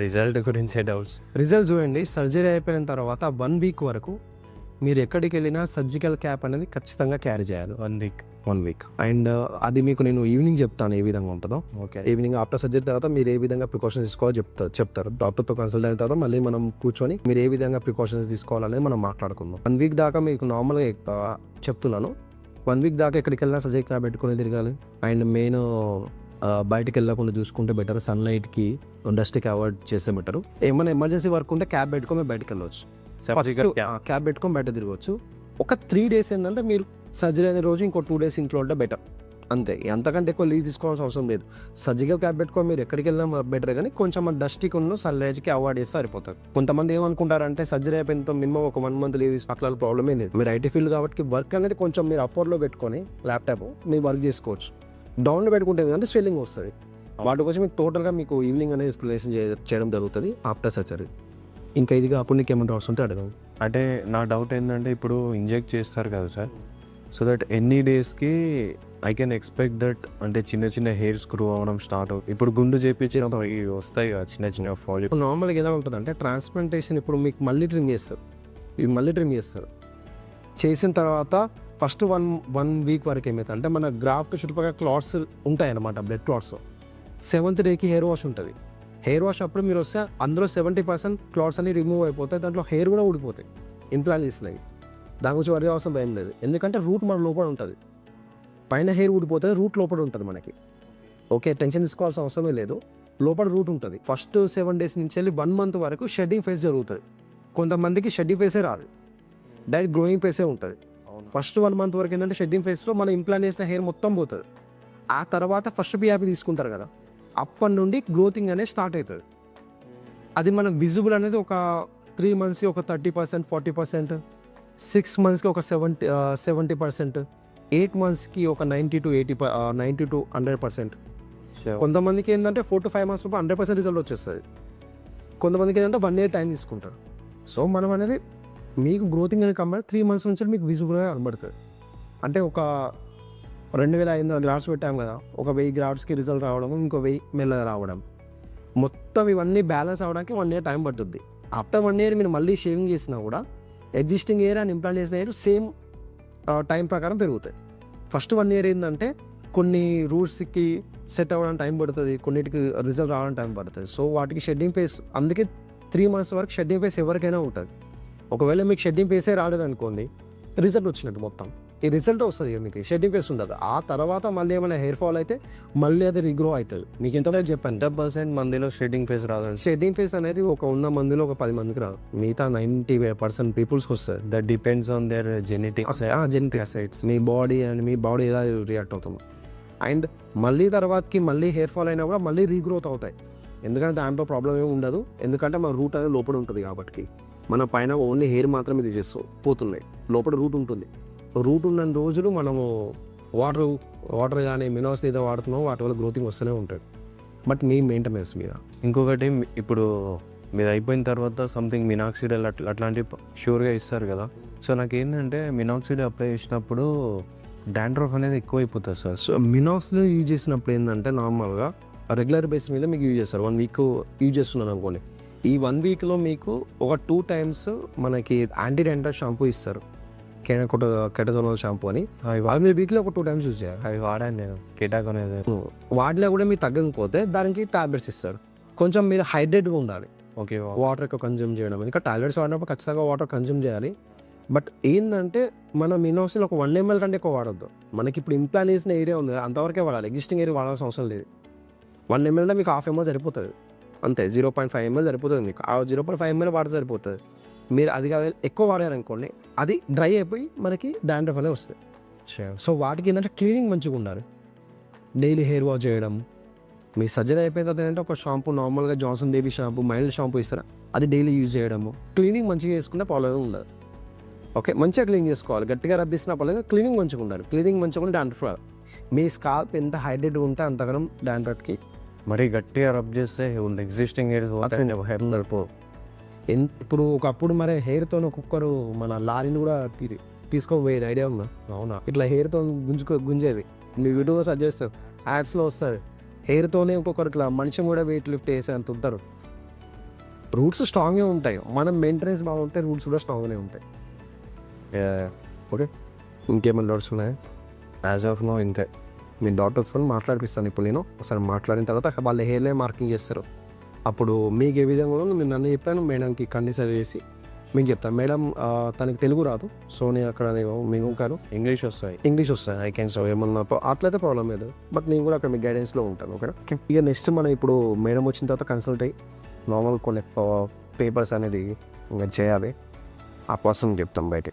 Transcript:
Result గురించే doubts. Result చూడండి, surgery అయిపోయిన తర్వాత 1 వీక్ వరకు మీరు ఎక్కడికి వెళ్ళినా సర్జికల్ క్యాప్ అనేది ఖచ్చితంగా క్యారీ చేయాలి. 1 వీక్. అండ్ అది మీకు నేను ఈవినింగ్ చెప్తాను ఏ విధంగా ఉంటుందో. ఓకే. ఈవినింగ్ ఆఫ్టర్ సర్జరీ తర్వాత మీరు ఏ విధంగా ప్రికాషన్స్ తీసుకోవాలో చెప్తారు. డాక్టర్తో కన్సల్ట్ అయిన తర్వాత మళ్ళీ మనం కూర్చొని మీరు ఏ విధంగా ప్రికాషన్స్ తీసుకోవాలనేది మనం మాట్లాడుకుందాం. 1 వీక్ దాకా మీకు నార్మల్గా చెప్తున్నాను. 1 వీక్ దాకా ఎక్కడికి వెళ్ళినా సర్జరీ క్యాప్ పెట్టుకుని తిరగాలి. అండ్ మెయిన్ బయటికి వెళ్ళకుండా చూసుకుంటే బెటర్. సన్లైట్కి డస్ట్కి అవాయిడ్ చేస్తే బెటర్. ఏమైనా ఎమర్జెన్సీ వర్క్ ఉంటే క్యాప్ పెట్టుకొని బయటకు వెళ్ళవచ్చు. క్యాప్ పెట్టుకొని బయట తిరగవచ్చు. ఒక 3 days ఏంటంటే మీరు సర్జరీ అయిన రోజు ఇంకో 2 days ఇంట్లో ఉంటే బెటర్. అంతే, అంతకంటే ఎక్కువ లీవ్ తీసుకోవాల్సిన అవసరం లేదు. సర్జికల్ క్యాప్ పెట్టుకొని మీరు ఎక్కడికి వెళ్ళినా బెటర్, కానీ కొంచెం డస్ట్కి ఉన్న సన్లైట్కి అవాయిడ్ చేస్తే సరిపోతుంది. కొంతమంది ఏమనుకుంటారంటే సర్జరీ అయిపోయిన మినిమం ఒక 1 month లీవ్ అట్లా ప్రాబ్లమే లేదు. మీరు ఐటీ ఫీల్డ్ కాబట్టి వర్క్ అనేది కొంచెం మీరు అప్పర్లో పెట్టుకొని ల్యాప్టాప్ మీరు వర్క్ చేసుకోవచ్చు. డౌన్లో పెట్టుకుంటే అంటే స్వెల్లింగ్ వస్తుంది. వాటి కోసం మీకు టోటల్గా మీకు ఈవినింగ్ అనేది ఎక్స్ప్లెనేషన్ చేయడం జరుగుతుంది ఆఫ్టర్ సర్జరీ. ఇంకా ఇదిగా అప్పుడు నీకు ఏమైనా డౌట్స్ ఉంటే అడగండి. అంటే నా డౌట్ ఏంటంటే ఇప్పుడు ఇంజెక్ట్ చేస్తారు కదా సార్, సో దట్ ఎన్ని డేస్కి ఐ కెన్ ఎక్స్పెక్ట్ దట్ అంటే చిన్న చిన్న హెయిర్స్ గ్రో అవ్వడం స్టార్ట్ అవుతుంది. ఇప్పుడు గుండు చేయించినప్పుడు ఇవి వస్తాయి కదా చిన్న చిన్న ఫాల్. నార్మల్గా ఎలా ఉంటుంది అంటే ట్రాన్స్ప్లాంటేషన్ ఇప్పుడు మీకు మళ్ళీ ట్రిమ్ చేస్తారు. ఇవి మళ్ళీ ట్రిమ్ చేస్తారు. చేసిన తర్వాత ఫస్ట్ వన్ వీక్ వరకు ఏమవుతుంది అంటే మన గ్రాఫ్కి చుట్టుపక్కల క్లాట్స్ ఉంటాయి అన్నమాట, బ్లడ్ క్లాట్స్. 7th డేకి హెయిర్ వాష్ ఉంటుంది. హెయిర్ వాష్ అప్పుడు మీరు వస్తే అందులో 70% క్లాట్స్ అన్ని రిమూవ్ అయిపోతాయి. దాంట్లో హెయిర్ కూడా ఊడిపోతాయి. ఇంప్లాంట్ చేసినవి దాని గురించి వరి అవసరం భయం లేదు. ఎందుకంటే రూట్ మన లోపల ఉంటుంది. పైన హెయిర్ ఊడిపోతుంది, రూట్ లోపల ఉంటుంది మనకి. ఓకే, టెన్షన్ తీసుకోవాల్సిన అవసరమే లేదు. లోపల రూట్ ఉంటుంది. ఫస్ట్ 7 days నుంచి వెళ్ళి 1 month వరకు షెడ్డింగ్ ఫేస్ జరుగుతుంది. కొంతమందికి షెడ్డింగ్ ఫేసే రాదు, డైరెక్ట్ గ్రోయింగ్ ఫేసే ఉంటుంది. ఫస్ట్ 1 month వరకు ఏంటంటే షెడ్డింగ్ ఫేస్లో మనం ఇంప్లాంట్ చేసిన హెయిర్ మొత్తం పోతుంది. ఆ తర్వాత ఫస్ట్ పిఆర్పి తీసుకుంటారు కదా, అప్పటి నుండి గ్రోతింగ్ అనేది స్టార్ట్ అవుతుంది. అది మనకు విజిబుల్ అనేది ఒక 3 monthsకి ఒక 30%, 40%, 6 monthsకి ఒక 70%, 8 monthsకి ఒక 90 to 100%. కొంతమందికి ఏంటంటే 4 to 5 months 100% రిజల్ట్ వచ్చేస్తుంది. కొంతమందికి ఏంటంటే 1 year టైం తీసుకుంటారు. సో మనం అనేది మీకు గ్రోతింగ్ అనేది కంపేర్ 3 months నుంచి మీకు విజిబుల్గా కనబడుతుంది. అంటే ఒక 2500 గ్రాఫ్స్ పెట్టాం కదా, ఒక 1000 గ్రాఫ్స్కి రిజల్ట్ రావడం, ఇంకో 1000 మెల్లగా రావడం, మొత్తం ఇవన్నీ బ్యాలెన్స్ అవ్వడానికి 1 year టైం పట్టుద్ది. ఆఫ్టర్ 1 year మీరు మళ్ళీ షేవింగ్ చేసినా కూడా ఎగ్జిస్టింగ్ హెయిర్ అండ్ ఇంప్లాంట్ చేసిన హెయిర్ సేమ్ టైం ప్రకారం పెరుగుతాయి. ఫస్ట్ 1 year ఏంటంటే కొన్ని రూట్స్కి సెట్ అవ్వడానికి టైం పడుతుంది, కొన్నిటికి రిజల్ట్ రావడానికి టైం పడుతుంది. సో వాటికి షెడ్డింగ్ ఫేస్, అందుకే 3 months వరకు షెడ్డింగ్ ఫేస్ ఎవరికైనా ఉంటుంది. ఒకవేళ మీకు షెడ్డింగ్ ఫేసే రాలేదు అనుకోండి, రిజల్ట్ వచ్చినట్టు మొత్తం ఈ రిజల్ట్ వస్తుంది, మీకు షెడ్డింగ్ ఫేస్ ఉండదు. ఆ తర్వాత మళ్ళీ ఏమైనా హెయిర్ ఫాల్ అయితే మళ్ళీ అది రీగ్రో అవుతుంది. మీకు ఎంతవరకు చెప్పాను, 10% మందిలో షెడ్డింగ్ ఫేస్ రాదు. షెడ్డింగ్ ఫేస్ అనేది ఒక 100 మందిలో ఒక 10 మందికి రాదు, మిగతా 90% పీపుల్స్కి వస్తుంది. That depends on their genetics. Genetic asides, మీ బాడీ అండ్ మీ బాడీ ఎలా రియాక్ట్ అవుతుంది. అండ్ మళ్ళీ తర్వాతకి మళ్ళీ హెయిర్ ఫాల్ అయినా కూడా మళ్ళీ రీగ్రోత్ అవుతాయి. ఎందుకంటే దాంట్లో ప్రాబ్లం ఏమి ఉండదు, ఎందుకంటే మన రూట్ అనేది లోపల ఉంటుంది కాబట్టి. మన పైన ఓన్లీ హెయిర్ మాత్రమే ఇది చేస్తూ పోతున్నాయి, లోపల రూట్ ఉంటుంది. రూట్ ఉన్న రోజులు మనము వాటర్ కానీ మినరల్స్ ఏదో వాడుతున్నాం, వాటి వల్ల గ్రోతింగ్ వస్తూనే ఉంటుంది. బట్ మీ మెయింటెనెన్స్ మీద ఇంకొకటి, ఇప్పుడు మీరు అయిపోయిన తర్వాత సంథింగ్ మినాక్సిడల్ అట్లాంటివి షూర్గా ఇస్తారు కదా. సో నాకు ఏంటంటే మినాక్సిడల్ అప్లై చేసినప్పుడు డాండ్రఫ్ అనేది ఎక్కువ అయిపోతుంది సార్. సో మినాక్సిడల్ యూజ్ చేసినప్పుడు ఏంటంటే నార్మల్గా రెగ్యులర్ బేస్ మీద మీకు యూజ్ చేస్తారు. 1 week యూజ్ చేస్తున్నాను అనుకోండి, ఈ 1 weekలో మీకు ఒక 2 times మనకి యాంటీ డాండ్రఫ్ షాంపూ ఇస్తారు, కెటజోనల్ షాంపూ అని. అవి వీక్లీ ఒక 2 times యూజ్ చేయాలి. అవి వాడాను నేను, కెటాక్ అనేది. వాటిలో కూడా మీరు తగ్గకపోతే దానికి టాబ్లెట్స్ ఇస్తారు. కొంచెం మీరు హైడ్రేట్గా ఉండాలి. ఓకే, వాటర్ ఎక్కువ కన్జ్యూమ్ చేయడం, ఇంకా టాబ్లెట్స్ వాడినప్పుడు ఖచ్చితంగా వాటర్ కన్జ్యూమ్ చేయాలి. బట్ ఏంటంటే మనం మినోక్సిల్ ఒక 1 ml కంటే ఎక్కువ వాడద్దు. మనకి ఇప్పుడు ఇంప్లాంట్ చేసిన ఏరియా ఉంది అంతవరకే వాడాలి, ఎగ్జిస్టింగ్ ఏరియా వాడాల్సిన అవసరం లేదు. 1 ml మీకు 1/2 ml సరిపోతుంది, అంతే. 0.5 ml సరిపోతుంది మీకు. ఆ 0.5 ml వాటర్ సరిపోతుంది. మీరు అది కాదు ఎక్కువ వాడారనుకోండి, అది డ్రై అయిపోయి మనకి డాండ్రఫ్ అనేది వస్తుంది. సో వాటికి ఏంటంటే క్లీనింగ్ మంచిగా ఉండాలి. డైలీ హెయిర్ వాష్ చేయడం. మీ సర్జరీ అయిపోయిన తర్వాత ఏంటంటే ఒక షాంపూ నార్మల్గా Johnson baby shampoo, mild shampoo ఇస్తారా, అది డైలీ యూజ్ చేయడము. క్లీనింగ్ మంచిగా చేసుకుంటే ప్రాబ్లం ఉండదు. ఓకే, మంచిగా క్లీన్ చేసుకోవాలి. గట్టిగా రబ్బిస్తున్న పర్లేదు, క్లీనింగ్ మంచిగా ఉండాలి. క్లీనింగ్ మంచిగా ఉంటే డాండ్రఫ్ రాదు. మీ స్కాల్ప్ ఎంత హైడ్రేట్గా ఉంటే అంతగానం డాండ్రఫ్కి. మరి గట్టిగా రబ్ చేస్తే ఎగ్జిస్టింగ్ హెయిర్స్ ఇప్పుడు ఒకప్పుడు మరి హెయిర్తో ఒక్కొక్కరు మన లారీని కూడా తీసుకోబోయేది ఐడియా ఉందా? అవునా, ఇట్లా హెయిర్తో గుంజేది. మీ వీడియో సజెస్ట్ చేస్తారు, యాడ్స్లో వస్తుంది. హెయిర్తోనే ఒక్కొక్కరు ఇట్లా మనిషి కూడా వెయిట్ లిఫ్ట్ చేసే అంత ఉంటారు. రూట్స్ స్ట్రాంగ్గా ఉంటాయి, మనం మెయింటెనెన్స్ బాగుంటే రూట్స్ కూడా స్ట్రాంగ్గానే ఉంటాయి. ఓకే, ఇంకేమైనా డౌట్స్ ఉన్నాయా? యాజ్ ఆఫ్ నో ఇంతే. మీ డాక్టర్స్తో మాట్లాడిపిస్తాను ఇప్పుడు నేను. ఒకసారి మాట్లాడిన తర్వాత వాళ్ళ హెయిర్లే మార్కింగ్ చేస్తారు. అప్పుడు మీకు ఏ విధంగా ఉందో నేను నన్ను చెప్పాను, మేడంకి కండిషన్ చేసి మీకు చెప్తాను. మేడం తనకి తెలుగు రాదు, సో నేను అక్కడ మీకు కాదు ఇంగ్లీష్ వస్తాయి. ఇంగ్లీష్ వస్తాయి. ఐ క్యాన్ సో ఏమన్నా అట్లయితే ప్రాబ్లం లేదు, బట్ నేను కూడా అక్కడ మీ గైడెన్స్లో ఉంటాను. ఓకేనా? ఇక నెక్స్ట్ మనం ఇప్పుడు మేడం వచ్చిన తర్వాత కన్సల్ట్ అయ్యి నార్మల్ కొన్ని పేపర్స్ అనేది ఇంకా చేయాలి. ఆ పర్సన్ చెప్తాం బయట.